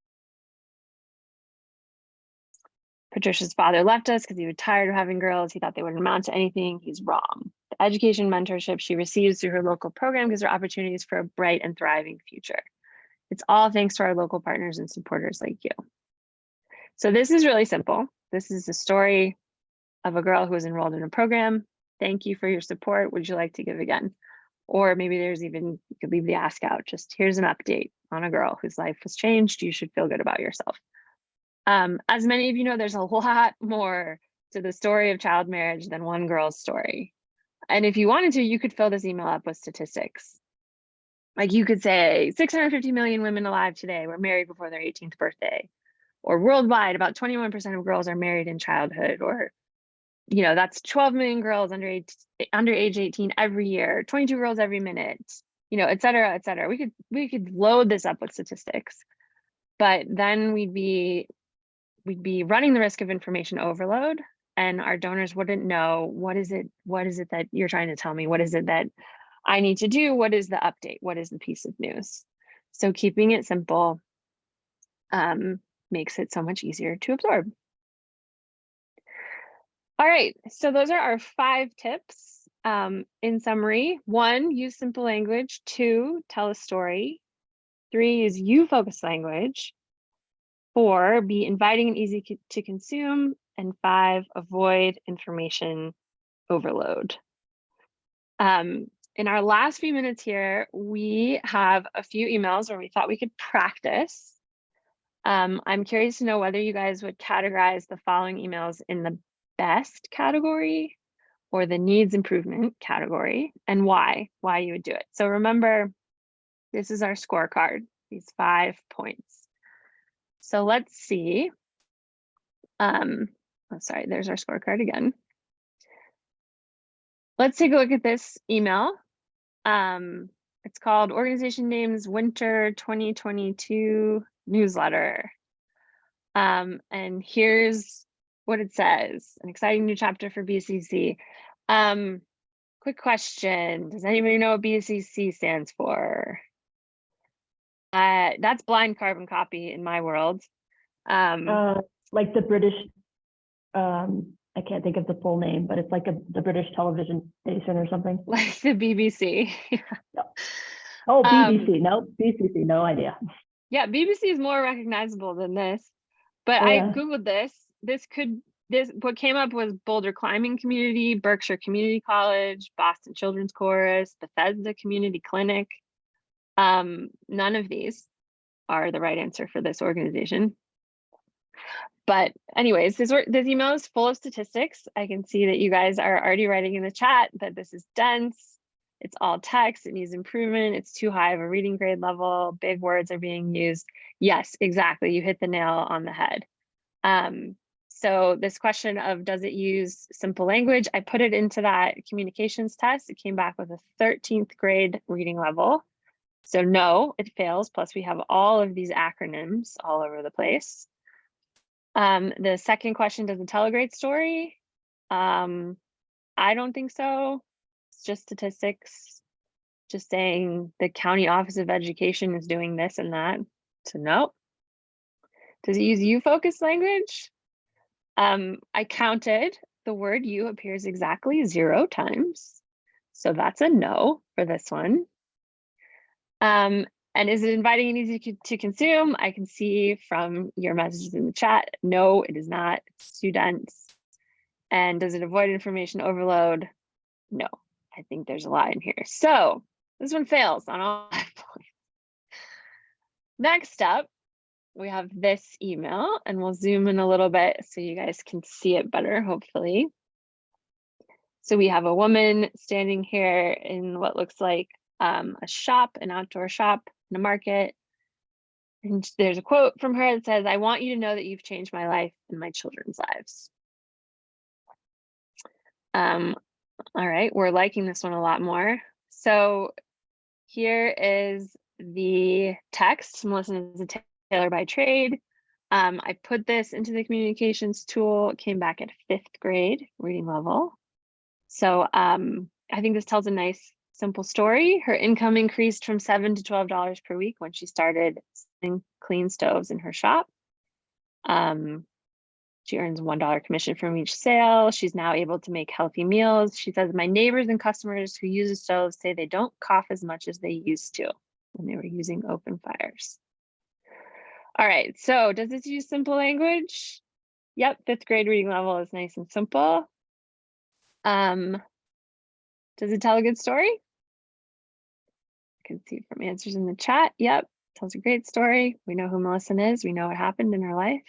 Patricia's father left us because he was tired of having girls. He thought they wouldn't amount to anything. He's wrong. The education mentorship she receives through her local program gives her opportunities for a bright and thriving future. It's all thanks to our local partners and supporters like you. So this is really simple. This is the story of a girl who was enrolled in a program. Thank you for your support. Would you like to give again? Or maybe there's even, you could leave the ask out. Just here's an update on a girl whose life was changed. You should feel good about yourself. As many of you know, there's a lot more to the story of child marriage than one girl's story. And if you wanted to, you could fill this email up with statistics. Like you could say 650 million women alive today were married before their 18th birthday, or worldwide, about 21% of girls are married in childhood, or, you know, that's 12 million girls under age 18 every year, 22 girls every minute, you know, et cetera, et cetera. We could load this up with statistics, but then we'd be running the risk of information overload, and our donors wouldn't know what is it that you're trying to tell me? What is it that I need to do? What is the update? What is the piece of news? So keeping it simple makes it so much easier to absorb. All right, so those are our 5 tips. In summary, 1, use simple language. 2, tell a story. 3, use you-focused language. 4, be inviting and easy to consume. And 5, avoid information overload. In our last few minutes here, we have a few emails where we thought we could practice. I'm curious to know whether you guys would categorize the following emails in the best category or the needs improvement category, and why you would do it. So remember, this is our scorecard, these 5 points. So let's see. Oh, sorry, there's our scorecard again. Let's take a look at this email. It's called Organization Names Winter 2022 Newsletter. And here's what it says: an exciting new chapter for BCC. Quick question: does anybody know what BCC stands for? That's blind carbon copy in my world. Like the British, I can't think of the full name, but it's like the British television station or something. Like the BBC. Oh, BBC. No, BCC, no idea. Yeah, BBC is more recognizable than this. But Oh, I yeah. Googled this. What came up was Boulder Climbing Community, Berkshire Community College, Boston Children's Chorus, Bethesda Community Clinic. None of these are the right answer for this organization. But anyways, this email is full of statistics. I can see that you guys are already writing in the chat that this is dense. It's all text. It needs improvement. It's too high of a reading grade level. Big words are being used. Yes, exactly. You hit the nail on the head. So this question of does it use simple language, I put it into that communications test. It came back with a 13th grade reading level. So no, it fails. Plus we have all of these acronyms all over the place. The second question, does it tell a great story? I don't think so. It's just statistics, just saying the County Office of Education is doing this and that. So no. Does it use you-focused language? I counted, the word you appears exactly 0 times. So that's a no for this one. And is it inviting and easy to consume? I can see from your messages in the chat, no, it is not. It's too dense. And does it avoid information overload? No, I think there's a lot in here. So this one fails on all 5 points. Next up, we have this email, and we'll zoom in a little bit so you guys can see it better, hopefully. So we have a woman standing here in what looks like a shop, an outdoor shop in a market. And there's a quote from her that says, "I want you to know that you've changed my life and my children's lives." All right, we're liking this one a lot more. So here is the text. Melissa is a tailor by trade. I put this into the communications tool. It came back at 5th grade reading level. So I think this tells a nice, simple story. Her income increased from $7 to $12 per week when she started selling clean stoves in her shop. She earns $1 commission from each sale. She's now able to make healthy meals. She says, "My neighbors and customers who use the stoves say they don't cough as much as they used to when they were using open fires." All right, so does this use simple language? Yep, 5th grade reading level is nice and simple. Does it tell a good story? I can see from answers in the chat. Yep, tells a great story. We know who Melissa is. We know what happened in her life.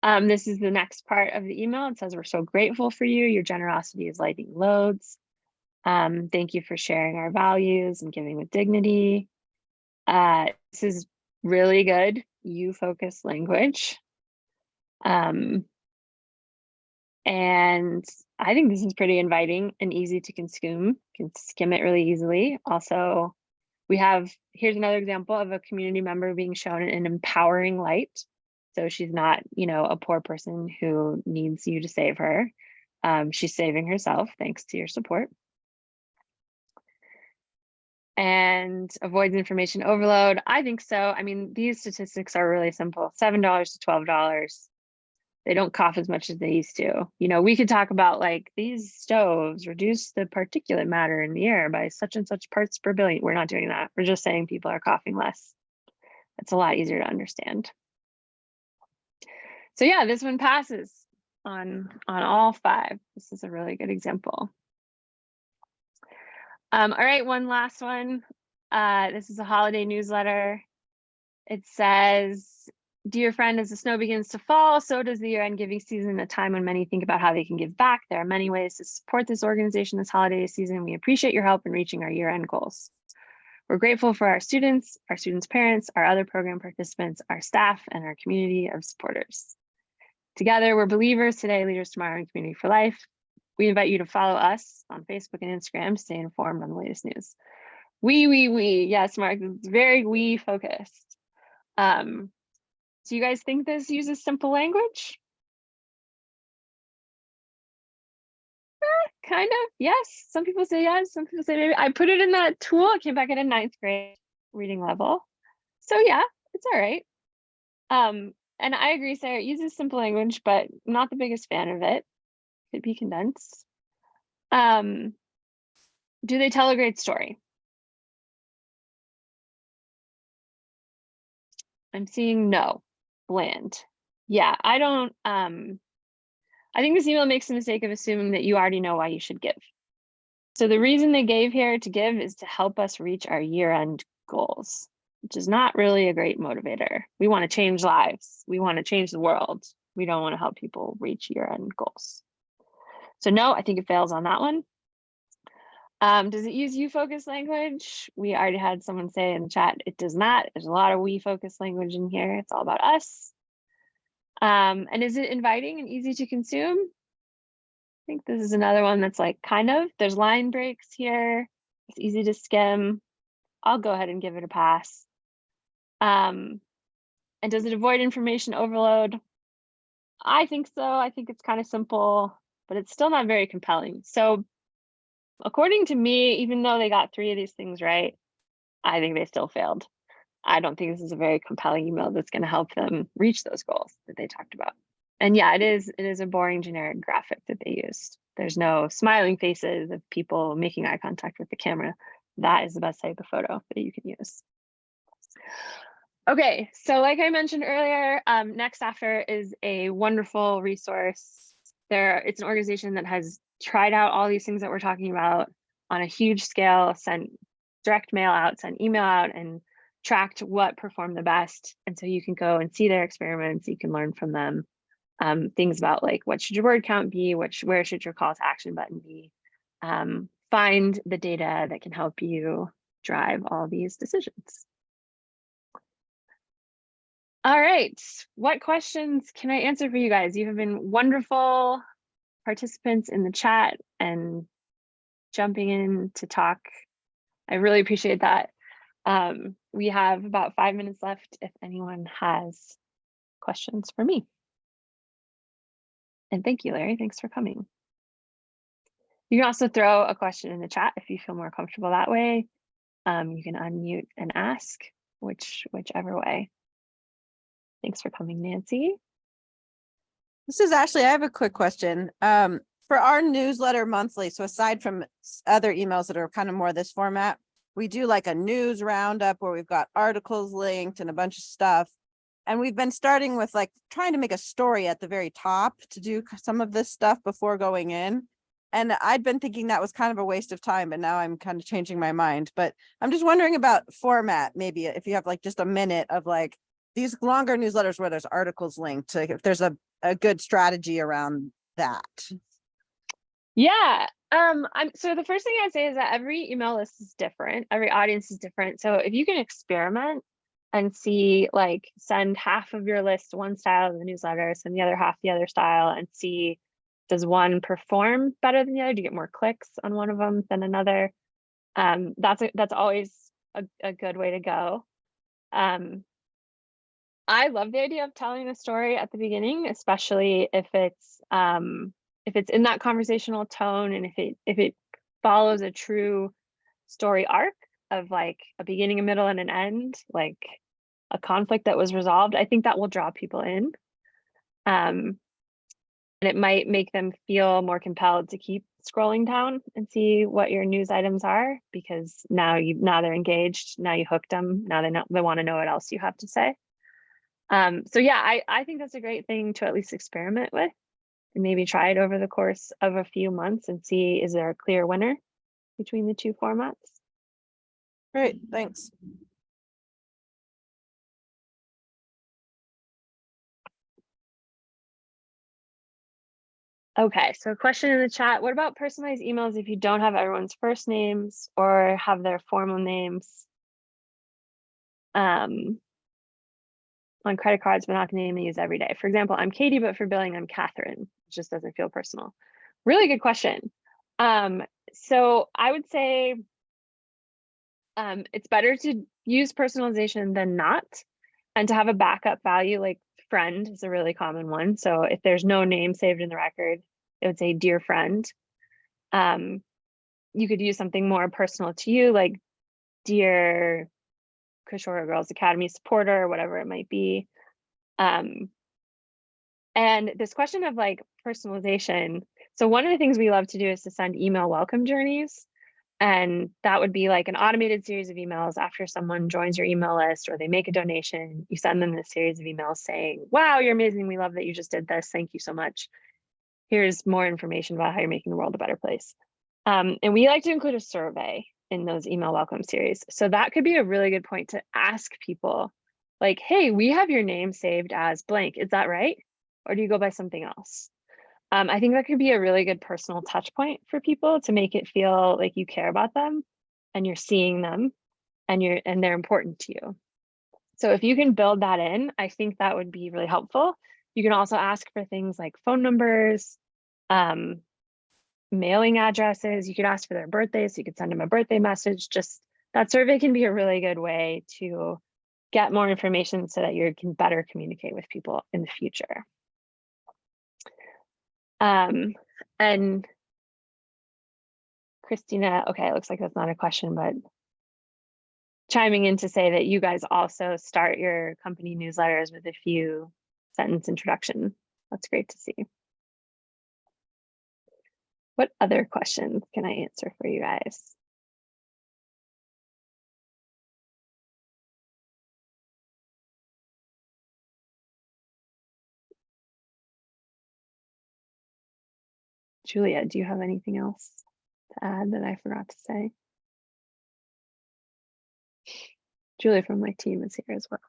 This is the next part of the email. It says, we're so grateful for you. Your generosity is lighting loads. Thank you for sharing our values and giving with dignity. This is really good you-focused language. And I think this is pretty inviting and easy to consume. You can skim it really easily. Also, here's another example of a community member being shown an empowering light. So she's not, a poor person who needs you to save her. She's saving herself thanks to your support. And avoids information overload. I think so. I mean, these statistics are really simple. $7 to $12. They don't cough as much as they used to. We could talk about like these stoves reduce the particulate matter in the air by such and such parts per billion. We're not doing that. We're just saying people are coughing less. It's a lot easier to understand. So yeah, this one passes on all 5. This is a really good example. All right, one last one. This is a holiday newsletter. It says, dear friend, as the snow begins to fall, so does the year-end giving season, a time when many think about how they can give back. There are many ways to support this organization this holiday season. We appreciate your help in reaching our year-end goals. We're grateful for our students' parents, our other program participants, our staff, and our community of supporters. Together, we're believers today, leaders tomorrow, and community for life. We invite you to follow us on Facebook and Instagram to stay informed on the latest news. We. Yes, Mark, it's very we focused. Do you guys think this uses simple language? Kind of, yes. Some people say yes, some people say maybe. I put it in that tool. It came back at a 9th grade reading level. So yeah, it's all right. And I agree, Sarah, it uses simple language, but I'm not the biggest fan of it. Could be condensed. Do they tell a great story? I'm seeing no, bland. Yeah, I don't, I think this email makes the mistake of assuming that you already know why you should give. So the reason they gave here to give is to help us reach our year-end goals, which is not really a great motivator. We want to change lives. We want to change the world. We don't want to help people reach year-end goals. So no, I think it fails on that one. Does it use you-focused language? We already had someone say in the chat, it does not. There's a lot of we-focused language in here. It's all about us. And is it inviting and easy to consume? I think this is another one that's like kind of. There's line breaks here. It's easy to skim. I'll go ahead and give it a pass. And does it avoid information overload? I think so. I think it's kind of simple, but it's still not very compelling. So according to me, even though they got 3 of these things right, I think they still failed. I don't think this is a very compelling email that's going to help them reach those goals that they talked about. And yeah, it is a boring generic graphic that they used. There's no smiling faces of people making eye contact with the camera. That is the best type of photo that you can use. Okay, so like I mentioned earlier, Next After is a wonderful resource. It's an organization that has tried out all these things that we're talking about on a huge scale, sent direct mail out, sent email out, and tracked what performed the best. And so you can go and see their experiments, you can learn from them. Things about like, what should your word count be? Where should your call to action button be? Find the data that can help you drive all these decisions. All right, what questions can I answer for you guys? You have been wonderful participants in the chat and jumping in to talk. I really appreciate that. We have about 5 minutes left if anyone has questions for me. And thank you, Larry. Thanks for coming. You can also throw a question in the chat if you feel more comfortable that way. You can unmute and ask, whichever way. Thanks for coming, Nancy. This is Ashley. I have a quick question. For our newsletter monthly, so aside from other emails that are kind of more this format, we do like a news roundup where we've got articles linked and a bunch of stuff. And we've been starting with like trying to make a story at the very top to do some of this stuff before going in. And I'd been thinking that was kind of a waste of time, but now I'm kind of changing my mind. But I'm just wondering about format, maybe if you have like just a minute of like these longer newsletters where there's articles linked, like if there's a a good strategy around that? Yeah. So the first thing I'd say is that every email list is different. Every audience is different. So if you can experiment and see, like, send half of your list one style of the newsletter, send the other half the other style, and see, does one perform better than the other? Do you get more clicks on one of them than another? That's always a good way to go. I love the idea of telling a story at the beginning, especially if it's in that conversational tone, and if it follows a true story arc of like a beginning, a middle, and an end, like a conflict that was resolved. I think that will draw people in. And it might make them feel more compelled to keep scrolling down and see what your news items are, because now they're engaged, now you hooked them, now they want to know what else you have to say. So yeah, I think that's a great thing to at least experiment with, and maybe try it over the course of a few months and see, is there a clear winner between the two formats? Great, thanks. Okay, so a question in the chat: what about personalized emails if you don't have everyone's first names or have their formal names on credit cards, but not the name they use every day? For example, I'm Katie, but for billing, I'm Catherine. It just doesn't feel personal. Really good question. So I would say it's better to use personalization than not, and to have a backup value, like friend is a really common one. So if there's no name saved in the record, it would say dear friend. You could use something more personal to you, like dear Kishore Girls Academy supporter, or whatever it might be. And this question of like personalization. So one of the things we love to do is to send email welcome journeys. And that would be like an automated series of emails after someone joins your email list or they make a donation. You send them this series of emails saying, wow, you're amazing. We love that you just did this. Thank you so much. Here's more information about how you're making the world a better place. And we like to include a survey in those email welcome series. So that could be a really good point to ask people, like, hey, we have your name saved as blank. Is that right? Or do you go by something else? I think that could be a really good personal touch point for people to make it feel like you care about them and you're seeing them and they're important to you. So if you can build that in, I think that would be really helpful. You can also ask for things like phone numbers, mailing addresses. You could ask for their birthdays. So you could send them a birthday message. Just that survey can be a really good way to get more information so that you can better communicate with people in the future. And Christina, okay, it looks like that's not a question, but chiming in to say that you guys also start your company newsletters with a few sentence introduction. That's great to see. What other questions can I answer for you guys? Julia, do you have anything else to add that I forgot to say? Julia from my team is here as well.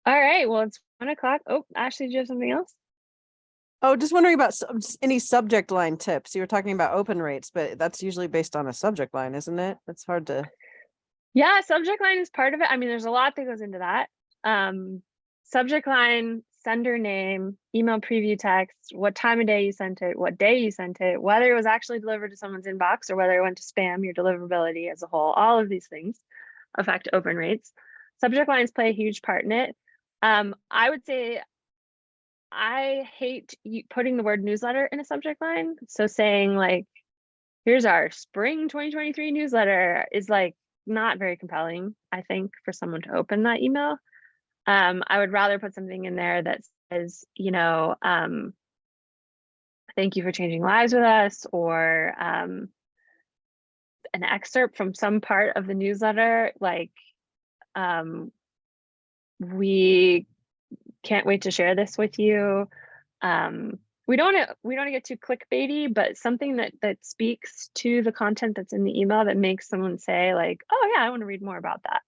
All right, well, it's 1 o'clock. Oh, Ashley, do you have something else? Oh, just wondering about any subject line tips. You were talking about open rates, but that's usually based on a subject line, isn't it? It's hard to. Yeah, subject line is part of it. I mean, there's a lot that goes into that. Subject line, sender name, email preview text, what time of day you sent it, what day you sent it, whether it was actually delivered to someone's inbox or whether it went to spam, your deliverability as a whole. All of these things affect open rates. Subject lines play a huge part in it. I would say I hate putting the word newsletter in a subject line. So saying like, here's our spring 2023 newsletter is like not very compelling, I think, for someone to open that email. I would rather put something in there that says, you know, thank you for changing lives with us, or an excerpt from some part of the newsletter, like, we can't wait to share this with you. We don't get too clickbaity, but something that speaks to the content that's in the email that makes someone say like, oh yeah, I want to read more about that.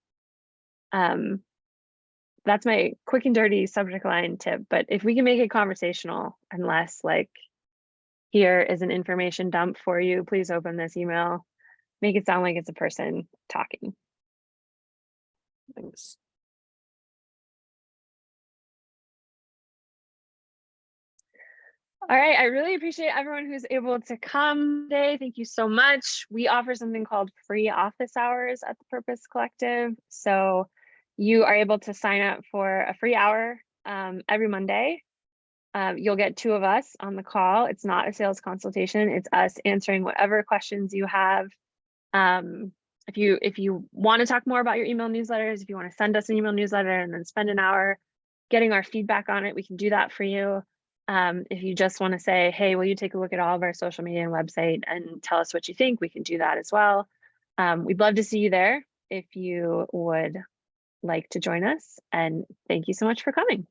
that's my quick and dirty subject line tip. But if we can make it conversational and less like, here is an information dump for you, please open this email, make it sound like it's a person talking. Thanks. All right, I really appreciate everyone who's able to come today. Thank you so much. We offer something called free office hours at the Purpose Collective. So you are able to sign up for a free hour every Monday. You'll get 2 of us on the call. It's not a sales consultation. It's us answering whatever questions you have. If you want to talk more about your email newsletters, if you want to send us an email newsletter and then spend an hour getting our feedback on it, we can do that for you. If you just want to say, hey, will you take a look at all of our social media and website and tell us what you think, we can do that as well. We'd love to see you there if you would like to join us. And thank you so much for coming.